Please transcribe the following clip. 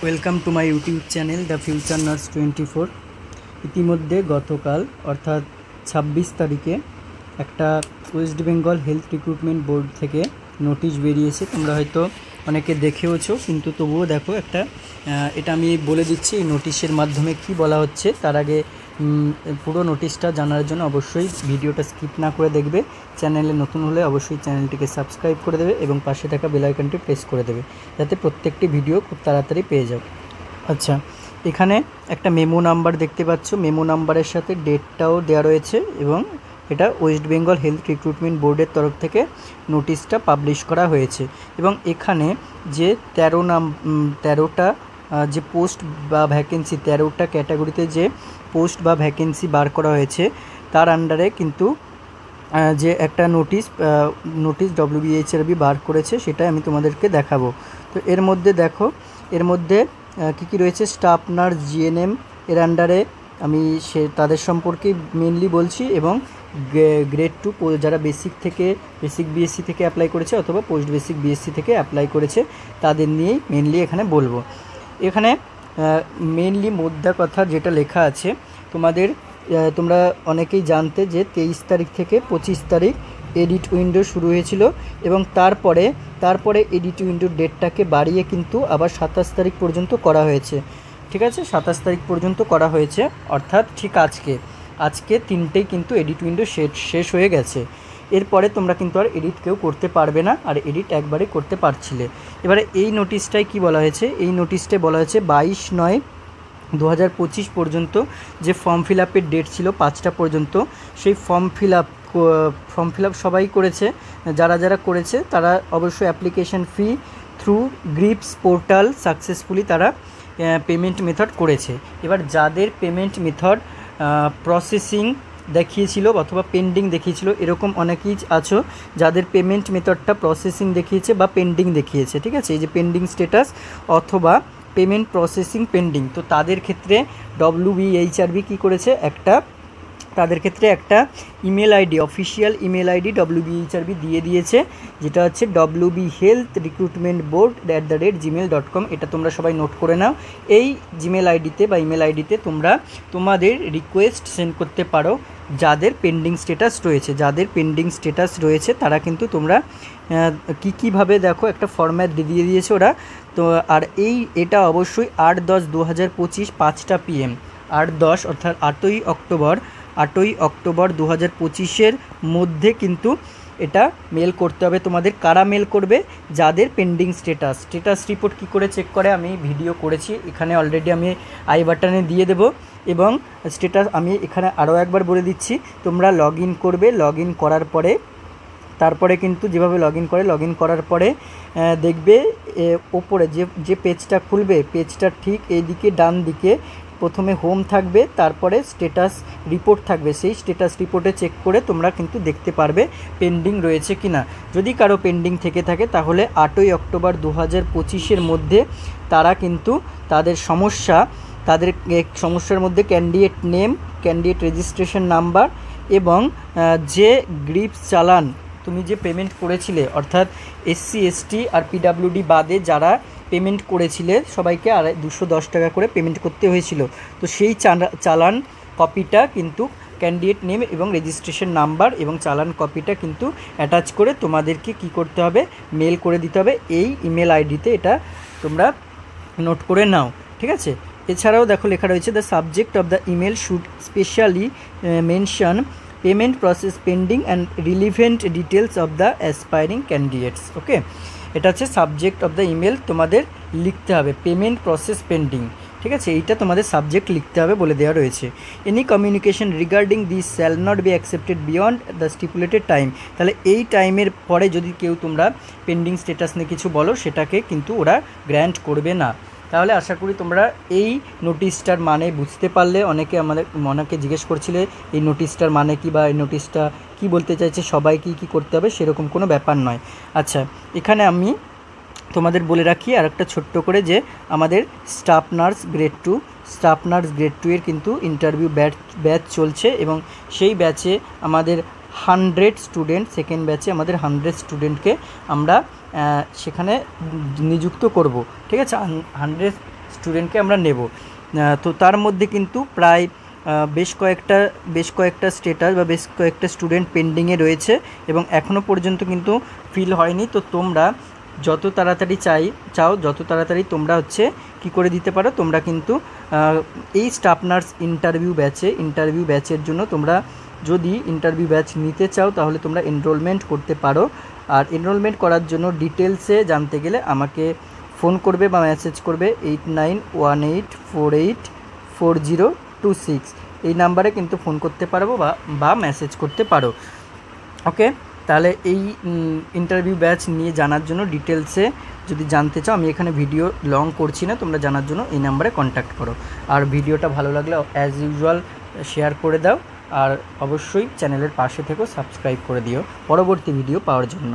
Welcome to my YouTube channel the future nurse 24। ইতিমধ্যে গতকাল অর্থাৎ 26 তারিখে একটা West Bengal health recruitment board থেকে নোটিশ বেরিয়েছে। তোমরা হয়তো অনেকে দেখেওছো, কিন্তু তবুও দেখো এটা আমি বলে দিচ্ছি এই নোটিশের মাধ্যমে কি বলা হচ্ছে। তার আগে পুরো নোটিশটা জানার জন্য অবশ্যই ভিডিওটা স্কিপ না করে দেখবে। চ্যানেলে নতুন হলে অবশ্যই চ্যানেলটিকে সাবস্ক্রাইব করে দেবে এবং পাশে থাকা বেল আইকনটি প্রেস করে দেবে, যাতে প্রত্যেকটি ভিডিও খুব তাড়াতাড়ি পেয়ে যাও। আচ্ছা, এখানে একটা মেমো নাম্বার দেখতে পাচ্ছ, মেমো নাম্বারের সাথে ডেটটাও দেওয়া রয়েছে এবং এটা ওয়েস্ট বেঙ্গল হেলথ রিক্রুটমেন্ট বোর্ডের তরফ থেকে নোটিশটা পাবলিশ করা হয়েছে। এবং এখানে যে 13টা যে পোস্ট বা ভ্যাকেন্সি, 13টা ক্যাটাগরিতে যে পোস্ট বা ভ্যাকেন্সি বার করা হয়েছে, তার আন্ডারে কিন্তু যে একটা নোটিশ WBHRB বার করেছে, সেটা আমি তোমাদেরকে দেখাবো। তো এর মধ্যে দেখো, এর মধ্যে কী রয়েছে। স্টাফ নার্স GNM এর আন্ডারে আমি তাদের সম্পর্কে মেনলি বলছি, এবং গ্রেড 2 যারা বেসিক BSc থেকে অ্যাপ্লাই করেছে অথবা পোস্ট বেসিক BSc থেকে অ্যাপ্লাই করেছে, তাদের নিয়েই মেনলি এখানে বলবো। এখানে মেনলি মোদ্দা কথা যেটা লেখা আছে, তোমরা অনেকেই জানতে যে 23 তারিখ থেকে 25 তারিখ এডিট উইন্ডো শুরু হয়েছিল, এবং তারপরে এডিট উইন্ডোর ডেটটাকে বাড়িয়ে কিন্তু আবার 27 তারিখ পর্যন্ত করা হয়েছে। ঠিক আছে, 27 তারিখ পর্যন্ত করা হয়েছে, অর্থাৎ ঠিক আজকে 3টেই কিন্তু এডিট উইন্ডো শেষ হয়ে গেছে। এরপরে তোমরা কিন্তু আর এডিট কেউ করতে পারবে না, আর এডিট একবারে করতে পারছিলে। এবারে এই নোটিশটায় কি বলা হয়েছে, এই নোটিশটায় বলা হয়েছে 22/9/2025 পর্যন্ত যে ফর্ম ফিল আপের ডেট ছিল 5টা পর্যন্ত, সেই ফর্ম ফিল আপ সবাই করেছে। যারা করেছে তারা অবশ্যই application fee through grips portal successfully তারা পেমেন্ট মেথড করেছে। এবার যাদের পেমেন্ট মেথড প্রসেসিং দেখিয়েছিল অথবা পেন্ডিং দেখিয়েছিল, এরকম অনেকেই আছো যাদের পেমেন্ট মেথডটা প্রসেসিং দেখিয়েছে বা পেন্ডিং দেখিয়েছে। ঠিক আছে, এই যে পেন্ডিং স্ট্যাটাস অথবা পেমেন্ট প্রসেসিং পেন্ডিং, তো তাদের ক্ষেত্রে WBHRB কী করেছে, তাদের ক্ষেত্রে একটা email ID, official email ID WBHRB দিয়ে দিয়েছে, যেটা হচ্ছে wbhealthrecruitmentboard@gmail.com। এটা তোমরা সবাই নোট করে নাও। এই জিমেল আইডিতে বা ইমেল আইডিতে তোমরা তোমাদের রিকোয়েস্ট সেন্ড করতে পারো যাদের পেন্ডিং স্ট্যাটাস রয়েছে, তারা কিন্তু তোমরা কীভাবে দেখো একটা ফরম্যাট দিয়ে দিয়েছে ওরা। তো আর এটা অবশ্যই 8/10/2025 5টা PM, 8/10 অর্থাৎ 8ই অক্টোবর 2025-এর মধ্যে কিন্তু এটা মেল করতে হবে তোমাদের। কারা মেল করবে, যাদের পেন্ডিং স্ট্যাটাস রিপোর্ট কী করে চেক করে আমি ভিডিও করেছি, এখানে অলরেডি আমি আই বাটনে দিয়ে দেবো। এবং স্ট্যাটাস আমি এখানে আরও একবার বলে দিচ্ছি, তোমরা লগ ইন করবে। লগ ইন করার পরে তারপরে কিন্তু যেভাবে লগ ইন করার পরে দেখবে ওপরে যে পেজটা খুলবে, পেজটা ঠিক এইদিকে ডান দিকে প্রথমে হোম থাকবে, তারপরে স্ট্যাটাস রিপোর্ট থাকবে। সেই স্ট্যাটাস রিপোর্টে চেক করে তোমরা কিন্তু দেখতে পারবে পেন্ডিং রয়েছে কি না। যদি কারো পেন্ডিং থেকে থাকে, তাহলে 8ই অক্টোবর 2025-এর মধ্যে তারা কিন্তু তাদের সমস্যার মধ্যে candidate name, candidate registration number এবং যে গ্রিপস চালান তুমি যে পেমেন্ট করেছিলে, অর্থাৎ SC ST আর PWD বাদে যারা পেমেন্ট করেছিলে সবাইকে 210 টাকা করে পেমেন্ট করতে হয়েছিল। তো সেই চালান কপিটা কিন্তু ক্যান্ডিডেট নেম এবং রেজিস্ট্রেশন নাম্বার এবং চালান কপিটা কিন্তু অ্যাটাচ করে তোমাদেরকে কি করতে হবে, মেল করে দিতে হবে এই ইমেল আইডিতে। এটা তোমরা নোট করে নাও, ঠিক আছে। এছাড়াও দেখো লেখা রয়েছে, the subject of the email should specially mention payment process pending and relevant details of the aspiring candidates. Okay, এটা হচ্ছে সাবজেক্ট অফ দ্য ইমেল, তোমাদের লিখতে হবে পেমেন্ট প্রসেস পেন্ডিং। ঠিক আছে, এইটা তোমাদের সাবজেক্ট লিখতে হবে বলে দেওয়া রয়েছে। Any communication regarding this shall not be accepted beyond the stipulated time. তাহলে এই টাইমের পরে যদি কেউ তোমরা পেন্ডিং স্ট্যাটাস নিয়ে কিছু বলো, সেটাকে কিন্তু ওরা গ্র্যান্ট করবে না। তাহলে আশা করি তোমরা এই নোটিশটার মানে বুঝতে পারলে। অনেকে জিজ্ঞেস করছিলে এই নোটিশটার মানে কি, বা এই নোটিশটা কি বলতে চাইছে, সবাই কি করতে হবে, সেরকম কোনো ব্যাপার নয়। আচ্ছা, এখানে আমি তোমাদের বলে রাখি আর একটা ছোট্ট করে, যে আমাদের স্টাফ নার্স গ্রেড 2 এর কিন্তু ইন্টারভিউ ব্যাচ চলছে, এবং সেই ব্যাচে আমাদের 100 স্টুডেন্ট, সেকেন্ড ব্যাচে আমাদের 100 স্টুডেন্টকে আমরা সেখানে নিযুক্ত করব। ঠিক আছে, 100 স্টুডেন্টকে আমরা নেব। তো তার মধ্যে কিন্তু প্রায় বেশ কয়েকটা স্টেটাস বা বেশ কয়েকটা স্টুডেন্ট পেন্ডিংয়ে রয়েছে এবং এখনও পর্যন্ত কিন্তু ফিল হয়নি। তো তোমরা যত তাড়াতাড়ি চাও যত তাড়াতাড়ি তোমরা হচ্ছে কি করে দিতে পারো, তোমরা কিন্তু এই স্টাফ নার্স ইন্টারভিউ ব্যাচের জন্য তোমরা যদি ইন্টারভিউ ব্যাচ নিতে চাও তাহলে তোমরা এনরোলমেন্ট করতে পারো। আর এনরোলমেন্ট করার জন্য ডিটেলসে জানতে গেলে আমাকে ফোন করবে বা মেসেজ করবে 8918484026 এই নাম্বারে কিন্তু ফোন করতে পারবো বা মেসেজ করতে পারো। ওকে, তাহলে এই ইন্টারভিউ ব্যাচ নিয়ে জানার জন্য ডিটেলসে যদি জানতে চাও, আমি এখানে ভিডিও লং করছি না, তোমরা জানার জন্য এই নাম্বারে কন্ট্যাক্ট করো। আর ভিডিওটা ভালো লাগলে অ্যাজ ইউজুয়াল শেয়ার করে দাও, আর অবশ্যই চ্যানেলের পাশে থেকেও সাবস্ক্রাইব করে দিও পরবর্তী ভিডিও পাওয়ার জন্য।